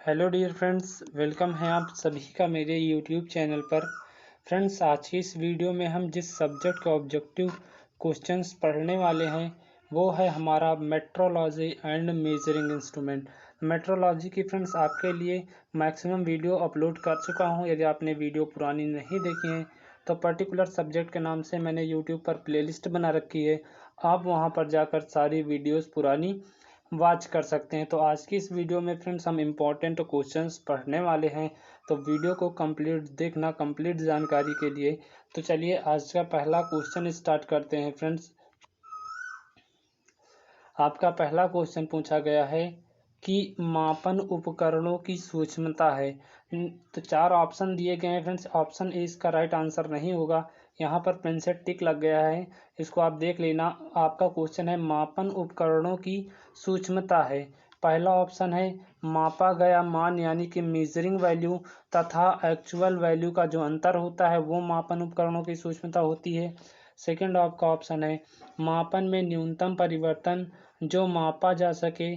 Hello dear friends, welcome है आप सभी का मेरे यूट्यूब चैनल पर। फ्रेंड्स, आज की इस वीडियो में हम जिस सब्जेक्ट के ऑब्जेक्टिव क्वेश्चंस पढ़ने वाले हैं वो है हमारा metrology and measuring instrument. Metrology की फ्रेंड्स आपके लिए मैक्सिमम वीडियो अपलोड कर चुका हूं। यदि आपने वीडियो पुरानी नहीं देखी है तो पर्टिकुलर सब्जेक्ट के नाम से मैंने यूट्यूब पर प्लेलिस्ट बना रखी है, आप वहां पर जाकर सारी वीडियोज़ पुरानी वॉच कर सकते हैं। तो आज की इस वीडियो में फ्रेंड्स हम इम्पोर्टेंट क्वेश्चंस पढ़ने वाले हैं, तो वीडियो को कंप्लीट देखना कंप्लीट जानकारी के लिए। तो चलिए आज का पहला क्वेश्चन स्टार्ट करते हैं। फ्रेंड्स, आपका पहला क्वेश्चन पूछा गया है कि मापन उपकरणों की सूक्ष्मता है। तो चार ऑप्शन दिए गए हैं फ्रेंड्स। ऑप्शन ए इसका राइट आंसर नहीं होगा, यहाँ पर पेन से टिक लग गया है, इसको आप देख लेना। आपका क्वेश्चन है मापन उपकरणों की सूक्ष्मता है। पहला ऑप्शन है मापा गया मान यानी कि मेजरिंग वैल्यू तथा एक्चुअल वैल्यू का जो अंतर होता है वो मापन उपकरणों की सूक्ष्मता होती है। सेकंड आपका ऑप्शन है मापन में न्यूनतम परिवर्तन जो मापा जा सके।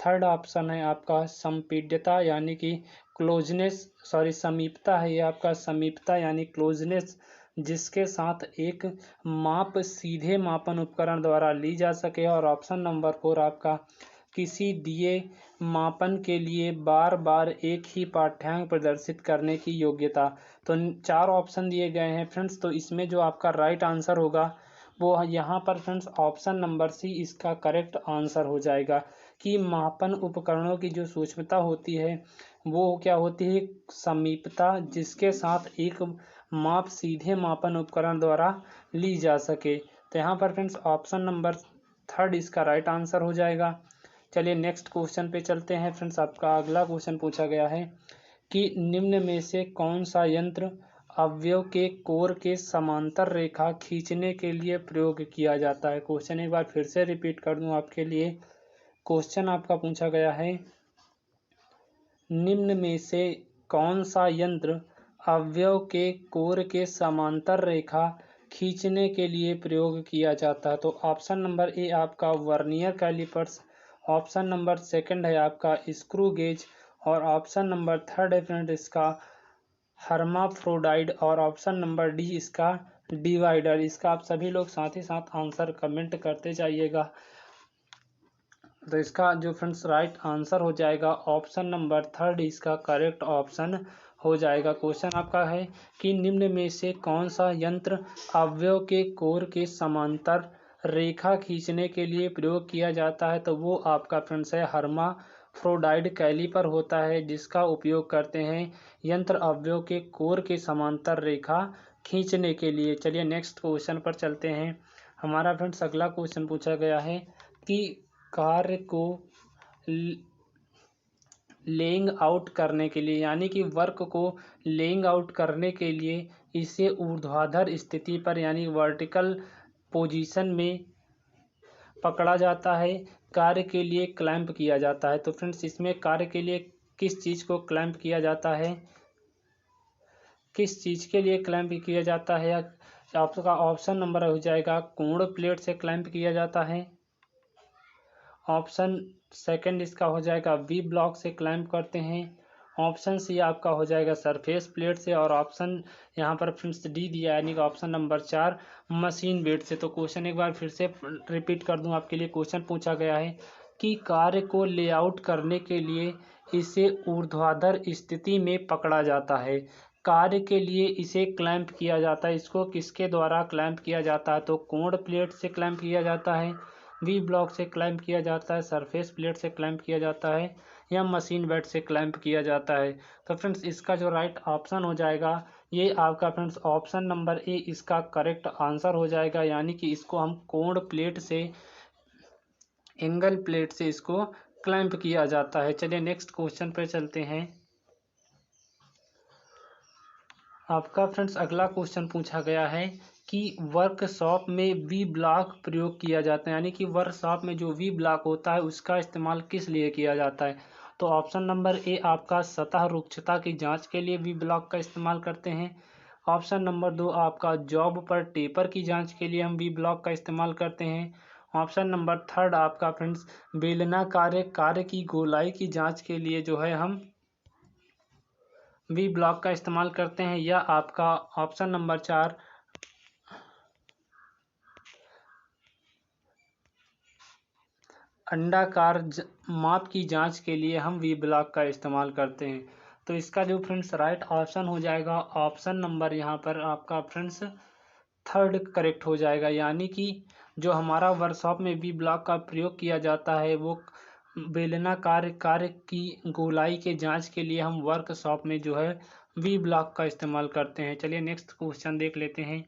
थर्ड ऑप्शन है आपका संपीड्यता यानी कि समीपता है, ये आपका समीपता यानी क्लोजनेस, जिसके साथ एक माप सीधे मापन उपकरण द्वारा ली जा सके। और ऑप्शन नंबर 4 आपका किसी दिए मापन के लिए बार बार एक ही पाठ्यांक प्रदर्शित करने की योग्यता। तो चार ऑप्शन दिए गए हैं फ्रेंड्स, तो इसमें जो आपका राइट आंसर होगा वो यहाँ पर फ्रेंड्स ऑप्शन नंबर सी इसका करेक्ट आंसर हो जाएगा कि मापन उपकरणों की जो सूक्ष्मता होती है वो क्या होती है, समीपता, जिसके साथ एक माप सीधे मापन उपकरण द्वारा ली जा सके। तो यहाँ पर फ्रेंड्स ऑप्शन नंबर थर्ड इसका राइट आंसर हो जाएगा। चलिए नेक्स्ट क्वेश्चन पे चलते हैं। फ्रेंड्स, आपका अगला क्वेश्चन पूछा गया है कि निम्न में से कौन सा यंत्र अवयव के कोर के समांतर रेखा खींचने के लिए प्रयोग किया जाता है। क्वेश्चन एक बार फिर से रिपीट कर दूं आपके लिए। क्वेश्चन आपका पूछा गया है निम्न में से कौन सा यंत्र अवयव के कोर के समांतर रेखा खींचने के लिए प्रयोग किया जाता है। तो ऑप्शन नंबर ए आपका vernier calipers, option number second है आपका स्क्रू गेज, और ऑप्शन नंबर थर्ड है फ्रेंड इसका हर्माफ्रोडाइड, और ऑप्शन नंबर डी इसका डिवाइडर। इसका आप सभी लोग साथ ही साथ आंसर कमेंट करते जाइएगा। तो इसका जो फ्रेंड्स राइट आंसर हो जाएगा ऑप्शन नंबर थर्ड इसका करेक्ट ऑप्शन हो जाएगा। क्वेश्चन आपका है कि निम्न में से कौन सा यंत्र अवयव के कोर के समांतर रेखा खींचने के लिए प्रयोग किया जाता है। तो वो आपका फ्रेंड्स है हर्माफ्रोडाइड कैलिपर होता है, जिसका उपयोग करते हैं यंत्र अवयव के कोर के समांतर रेखा खींचने के लिए। चलिए नेक्स्ट क्वेश्चन पर चलते हैं। हमारा फ्रेंड्स अगला क्वेश्चन पूछा गया है कि कार्य को लेइंग आउट करने के लिए यानी कि वर्क को लेइंग आउट करने के लिए इसे ऊर्ध्वाधर स्थिति पर यानी वर्टिकल पोजीशन में पकड़ा जाता है, कार्य के लिए क्लैंप किया जाता है। तो फ्रेंड्स इसमें कार्य के लिए किस चीज़ को क्लैंप किया जाता है, किस चीज़ के लिए क्लैंप किया जाता है? आपका ऑप्शन नंबर हो जाएगा कोण प्लेट से क्लैंप किया जाता है, ऑप्शन सेकंड इसका हो जाएगा वी ब्लॉक से क्लैंप करते हैं, ऑप्शन सी आपका हो जाएगा सरफेस प्लेट से, और ऑप्शन यहाँ पर फ्रेंड्स डी दिया यानी कि ऑप्शन नंबर 4 मशीन बेड से। तो क्वेश्चन एक बार फिर से रिपीट कर दूं आपके लिए। क्वेश्चन पूछा गया है कि कार्य को लेआउट करने के लिए इसे ऊर्ध्वाधर स्थिति में पकड़ा जाता है, कार्य के लिए इसे क्लैंप किया जाता है। इसको किसके द्वारा क्लैंप किया जाता है? तो कोण प्लेट से क्लैंप किया जाता है, वी ब्लॉक से क्लैंप किया जाता है, सरफेस प्लेट से क्लैंप किया जाता है, या मशीन बेड से क्लैंप किया जाता है। तो फ्रेंड्स इसका जो राइट ऑप्शन हो जाएगा ये आपका फ्रेंड्स ऑप्शन नंबर ए इसका करेक्ट आंसर हो जाएगा, यानी कि इसको हम कोण प्लेट से, एंगल प्लेट से इसको क्लैंप किया जाता है। चलिए नेक्स्ट क्वेश्चन पे चलते हैं। आपका फ्रेंड्स अगला क्वेश्चन पूछा गया है कि वर्कशॉप में वी ब्लॉक प्रयोग किया जाता है, यानी कि वर्कशॉप में जो वी ब्लॉक होता है उसका इस्तेमाल किस लिए किया जाता है। तो ऑप्शन नंबर ए आपका सतह रुक्षता की जांच के लिए वी ब्लॉक का इस्तेमाल करते हैं, ऑप्शन नंबर 2 आपका जॉब पर टेपर की जांच के लिए हम वी ब्लॉक का इस्तेमाल करते हैं, ऑप्शन नंबर थर्ड आपका फ्रेंड्स बेलनाकार कार्य की गोलाई की जांच के लिए जो है हम वी ब्लॉक का इस्तेमाल करते हैं, या आपका ऑप्शन नंबर 4 अंडाकार माप की जांच के लिए हम वी ब्लॉक का इस्तेमाल करते हैं। तो इसका जो फ्रेंड्स राइट ऑप्शन हो जाएगा ऑप्शन नंबर यहाँ पर आपका फ्रेंड्स थर्ड करेक्ट हो जाएगा, यानी कि जो हमारा वर्कशॉप में वी ब्लॉक का प्रयोग किया जाता है वो बेलनाकार कार्य की गोलाई के जांच के लिए हम वर्कशॉप में जो है वी ब्लॉक का इस्तेमाल करते हैं। चलिए नेक्स्ट क्वेश्चन देख लेते हैं।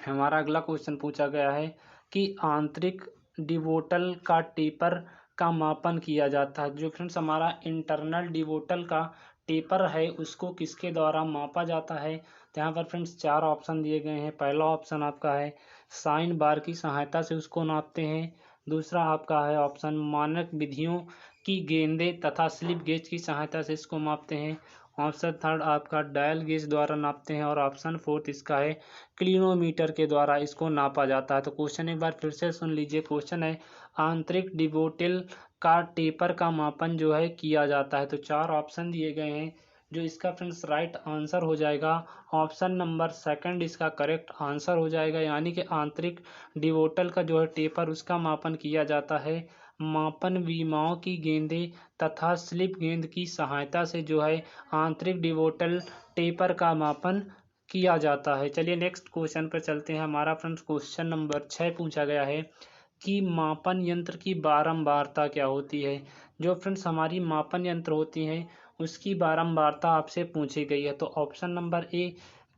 हमारा अगला क्वेश्चन पूछा गया है कि आंतरिक डिवोटल का टेपर का मापन किया जाता है। जो फ्रेंड्स हमारा इंटरनल डिवोटल का टेपर है उसको किसके द्वारा मापा जाता है? तो यहाँ पर फ्रेंड्स 4 ऑप्शन दिए गए हैं। पहला ऑप्शन आपका है साइन बार की सहायता से उसको नापते हैं। दूसरा आपका है ऑप्शन मानक विधियों की गेंदे तथा स्लिप गेज की सहायता से इसको मापते हैं। ऑप्शन थर्ड आपका डायल गेज द्वारा नापते हैं, और ऑप्शन फोर्थ इसका है क्लिनोमीटर के द्वारा इसको नापा जाता है। तो क्वेश्चन एक बार फिर से सुन लीजिए। क्वेश्चन है आंतरिक डिवोटल का टेपर का मापन जो है किया जाता है। तो 4 ऑप्शन दिए गए हैं, जो इसका फ्रेंड्स राइट आंसर हो जाएगा ऑप्शन नंबर सेकंड इसका करेक्ट आंसर हो जाएगा, यानी कि आंतरिक डिवोटल का जो है टेपर उसका मापन किया जाता है मापन विमाओं की गेंदे तथा स्लिप गेंद की सहायता से जो है आंतरिक डिवोटल टेपर का मापन किया जाता है। चलिए नेक्स्ट क्वेश्चन पर चलते हैं। हमारा फ्रेंड्स क्वेश्चन नंबर 6 पूछा गया है कि मापन यंत्र की बारंबारता क्या होती है। जो फ्रेंड्स हमारी मापन यंत्र होती हैं उसकी बारंबारता आपसे पूछी गई है। तो ऑप्शन नंबर ए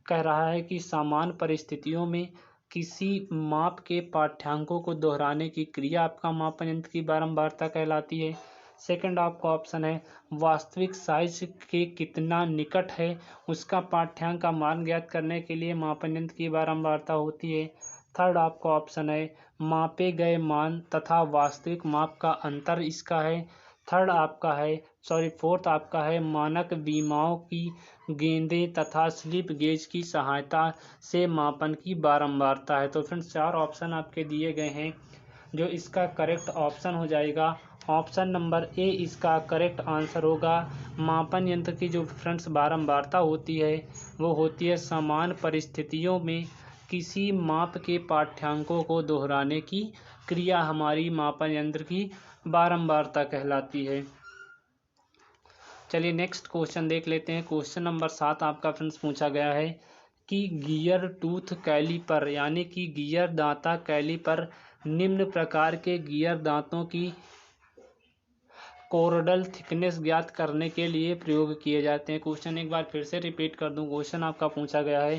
कह रहा है कि समान परिस्थितियों में किसी माप के पाठ्यांकों को दोहराने की क्रिया आपका मापन यंत्र की बारंबारता कहलाती है। सेकंड आपका ऑप्शन है वास्तविक साइज के कितना निकट है उसका पाठ्यांक का मान ज्ञात करने के लिए मापन यंत्र की बारंबारता होती है। थर्ड आपका ऑप्शन है मापे गए मान तथा वास्तविक माप का अंतर इसका है। फोर्थ आपका है मानक विमाओं की गेंदे तथा स्लिप गेज की सहायता से मापन की बारंबारता है। तो फ्रेंड्स 4 ऑप्शन आपके दिए गए हैं, जो इसका करेक्ट ऑप्शन हो जाएगा ऑप्शन नंबर ए इसका करेक्ट आंसर होगा। मापन यंत्र की जो फ्रेंड्स बारंबारता होती है वो होती है समान परिस्थितियों में किसी माप के पाठ्यांकों को दोहराने की क्रिया हमारी मापन यंत्र की बारंबारता कहलाती है। चलिए नेक्स्ट क्वेश्चन देख लेते हैं। क्वेश्चन नंबर 7 आपका फ्रेंड्स पूछा गया है कि गियर टूथ कैलीपर यानी कि गियर दांता कैलीपर निम्न प्रकार के गियर दांतों की कोरोडल थिकनेस ज्ञात करने के लिए प्रयोग किए जाते हैं। क्वेश्चन एक बार फिर से रिपीट कर दूं। क्वेश्चन आपका पूछा गया है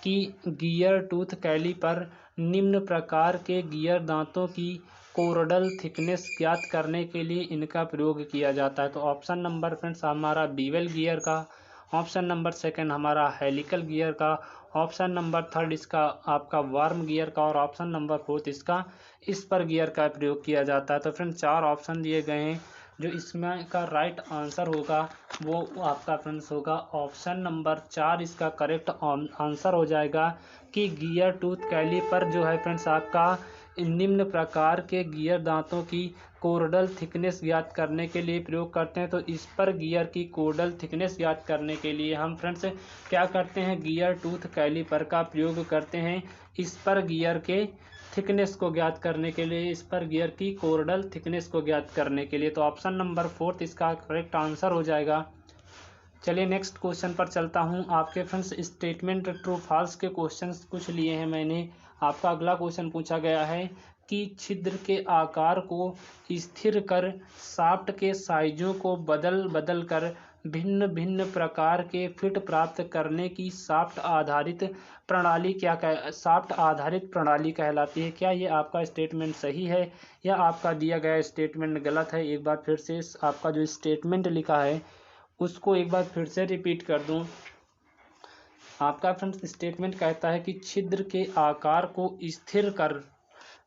कि गियर टूथ कैलीपर निम्न प्रकार के गियर दांतों की कोरोडल थिकनेस ज्ञात करने के लिए इनका प्रयोग किया जाता है। तो ऑप्शन नंबर फ्रेंड्स हमारा बीवेल गियर का, ऑप्शन नंबर सेकंड हमारा हेलिकल गियर का, ऑप्शन नंबर थर्ड इसका आपका वार्म गियर का, और ऑप्शन नंबर फोर्थ इसका स्पर गियर का प्रयोग किया जाता है। तो फ्रेंड्स 4 ऑप्शन दिए गए हैं, जो इसमें का राइट आंसर होगा वो आपका फ्रेंड्स होगा ऑप्शन नंबर 4 इसका करेक्ट आंसर हो जाएगा कि गियर टूथ कैलीपर जो है फ्रेंड्स आपका निम्न प्रकार के गियर दांतों की कोरोडल थिकनेस ज्ञात करने के लिए प्रयोग करते हैं। तो इस पर गियर की कोरोडल थिकनेस ज्ञात करने के लिए हम फ्रेंड्स क्या करते हैं, गियर टूथ कैलीपर का प्रयोग करते हैं इस पर गियर के थिकनेस को ज्ञात करने के लिए, इस पर गियर की कोरोडल थिकनेस को ज्ञात करने के लिए। तो ऑप्शन नंबर फोर्थ इसका करेक्ट आंसर हो जाएगा। चलिए नेक्स्ट क्वेश्चन पर चलता हूं। आपके फ्रेंड्स स्टेटमेंट ट्रू फॉल्स के क्वेश्चंस कुछ लिए हैं मैंने। आपका अगला क्वेश्चन पूछा गया है कि छिद्र के आकार को स्थिर कर शाफ्ट के साइजों को बदल कर भिन्न भिन्न प्रकार के फिट प्राप्त करने की शाफ्ट आधारित प्रणाली कहलाती है। क्या ये आपका स्टेटमेंट सही है या आपका दिया गया स्टेटमेंट गलत है? एक बार फिर से आपका जो स्टेटमेंट लिखा है उसको एक बार फिर से रिपीट कर दूं। आपका फ्रेंड्स स्टेटमेंट कहता है कि छिद्र के आकार को स्थिर कर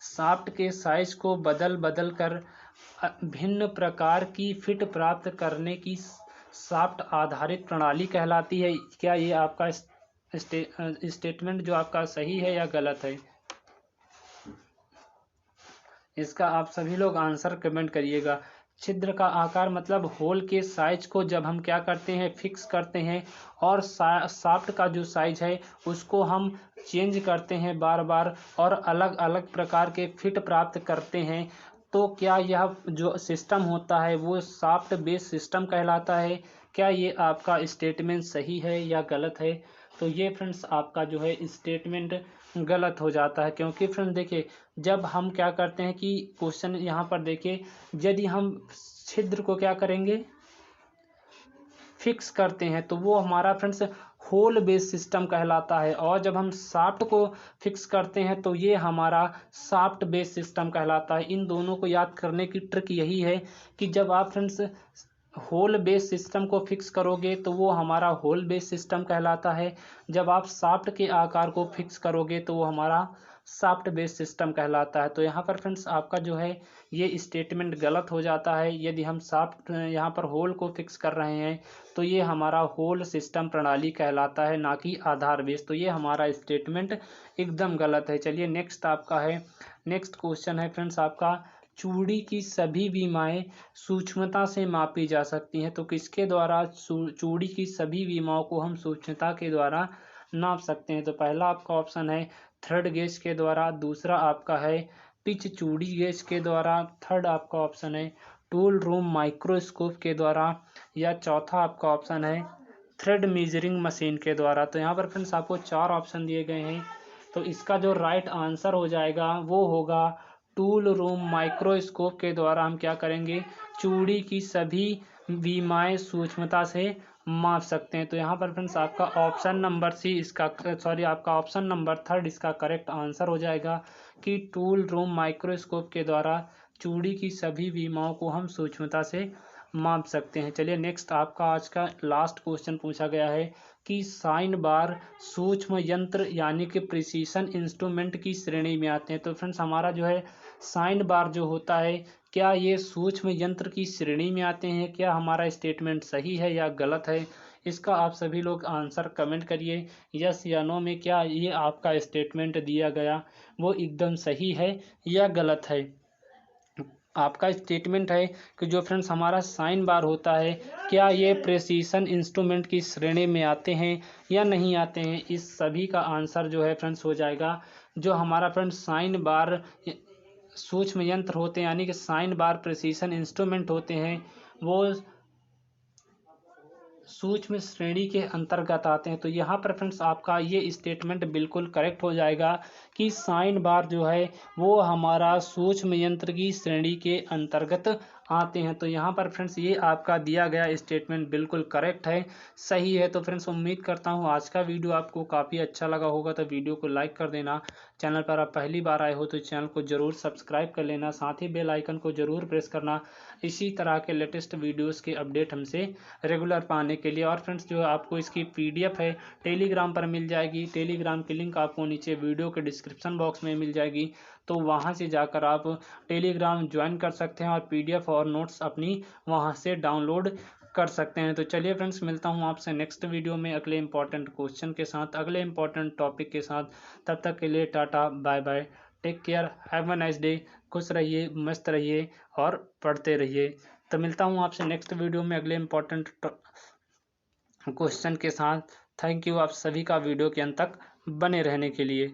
शाफ्ट के साइज को बदल कर भिन्न प्रकार की फिट प्राप्त करने की शाफ्ट आधारित प्रणाली कहलाती है। क्या ये आपका स्टेटमेंट जो आपका सही है या गलत है? इसका आप सभी लोग आंसर कमेंट करिएगा। छिद्र का आकार मतलब होल के साइज को जब हम क्या करते हैं, फिक्स करते हैं, और शाफ्ट का जो साइज है उसको हम चेंज करते हैं बार बार, और अलग अलग प्रकार के फिट प्राप्त करते हैं, तो क्या यह जो सिस्टम होता है वो शाफ्ट बेस सिस्टम कहलाता है? क्या ये आपका स्टेटमेंट सही है या गलत है? तो ये फ्रेंड्स आपका जो है स्टेटमेंट गलत हो जाता है, क्योंकि फ्रेंड देखिए, जब हम क्या करते हैं कि क्वेश्चन यहाँ पर देखिए, यदि हम छिद्र को क्या करेंगे, फिक्स करते हैं, तो वो हमारा फ्रेंड्स होल बेस सिस्टम कहलाता है, और जब हम शाफ्ट को फिक्स करते हैं तो ये हमारा शाफ्ट बेस सिस्टम कहलाता है। इन दोनों को याद करने की ट्रिक यही है कि जब आप फ्रेंड्स होल बेस सिस्टम को फिक्स करोगे तो वो हमारा होल बेस सिस्टम कहलाता है, जब आप शाफ्ट के आकार को फिक्स करोगे तो वो हमारा शाफ्ट बेस सिस्टम कहलाता है। तो यहाँ पर फ्रेंड्स आपका जो है ये स्टेटमेंट गलत हो जाता है। यदि हम शाफ्ट यहाँ पर होल को फिक्स कर रहे हैं तो ये हमारा होल सिस्टम प्रणाली कहलाता है, ना कि आधार बेस। तो ये हमारा स्टेटमेंट एकदम गलत है। चलिए नेक्स्ट आपका है, नेक्स्ट क्वेश्चन है फ्रेंड्स आपका, चूड़ी की सभी विमाएं सूक्ष्मता से मापी जा सकती हैं, तो किसके द्वारा चूड़ी की सभी विमाओं को हम सूक्ष्मता के द्वारा नाप सकते हैं? तो पहला आपका ऑप्शन है थ्रेड गेज के द्वारा, दूसरा आपका है पिच चूड़ी गेज के द्वारा, थर्ड आपका ऑप्शन है टूल रूम माइक्रोस्कोप के द्वारा, या चौथा आपका ऑप्शन है थ्रेड मेजरिंग मशीन के द्वारा। तो यहाँ पर फ्रेंड्स आपको चार ऑप्शन दिए गए हैं, तो इसका जो राइट आंसर हो जाएगा वो होगा टूल रूम माइक्रोस्कोप के द्वारा हम क्या करेंगे, चूड़ी की सभी विमाएं सूक्ष्मता से माप सकते हैं। तो यहाँ पर फ्रेंड्स आपका ऑप्शन नंबर सी इसका आपका ऑप्शन नंबर थर्ड इसका करेक्ट आंसर हो जाएगा कि टूल रूम माइक्रोस्कोप के द्वारा चूड़ी की सभी विमाओं को हम सूक्ष्मता से माप सकते हैं। चलिए नेक्स्ट आपका आज का लास्ट क्वेश्चन पूछा गया है कि साइन बार सूक्ष्म यंत्र यानी कि प्रिसीशन इंस्ट्रूमेंट की श्रेणी में आते हैं। तो फ्रेंड्स हमारा जो है साइन बार जो होता है, क्या ये सूक्ष्म यंत्र की श्रेणी में आते हैं? क्या हमारा स्टेटमेंट सही है या गलत है? इसका आप सभी लोग आंसर कमेंट करिए यस या नो में। क्या ये आपका स्टेटमेंट दिया गया वो एकदम सही है या गलत है? आपका स्टेटमेंट है कि जो फ्रेंड्स हमारा साइन बार होता है, क्या ये प्रेसिशन इंस्ट्रूमेंट की श्रेणी में आते हैं या नहीं आते हैं? इस सभी का आंसर जो है फ्रेंड्स हो जाएगा, जो हमारा फ्रेंड्स साइन बार सूक्ष्म यंत्र होते हैं यानी कि साइन बार प्रेसिशन इंस्ट्रूमेंट होते हैं, वो सूक्ष्म श्रेणी के अंतर्गत आते हैं। तो यहाँ पर फ्रेंड्स आपका ये स्टेटमेंट बिल्कुल करेक्ट हो जाएगा कि साइन बार जो है वो हमारा सूक्ष्म यंत्र की श्रेणी के अंतर्गत आते हैं। तो यहाँ पर फ्रेंड्स ये आपका दिया गया स्टेटमेंट बिल्कुल करेक्ट है, सही है। तो फ्रेंड्स उम्मीद करता हूँ आज का वीडियो आपको काफ़ी अच्छा लगा होगा, तो वीडियो को लाइक कर देना। चैनल पर आप पहली बार आए हो तो चैनल को ज़रूर सब्सक्राइब कर लेना, साथ ही बेल आइकन को ज़रूर प्रेस करना इसी तरह के लेटेस्ट वीडियोज़ के अपडेट हमसे रेगुलर पाने के लिए। और फ्रेंड्स जो आपको इसकी PDF है टेलीग्राम पर मिल जाएगी, टेलीग्राम की लिंक आपको नीचे वीडियो के डिस्क्रिप्शन बॉक्स में मिल जाएगी, तो वहां से जाकर आप टेलीग्राम ज्वाइन कर सकते हैं और PDF और नोट्स अपनी वहां से डाउनलोड कर सकते हैं। तो चलिए फ्रेंड्स मिलता हूं आपसे नेक्स्ट वीडियो में अगले इंपॉर्टेंट क्वेश्चन के साथ, अगले इंपॉर्टेंट टॉपिक के साथ। तब तक के लिए tata bye bye, take care, have a nice day, खुश रहिए, मस्त रहिए और पढ़ते रहिए। तो मिलता हूँ आपसे नेक्स्ट वीडियो में अगले इंपॉर्टेंट क्वेश्चन के साथ। थैंक यू आप सभी का वीडियो के अंत तक बने रहने के लिए।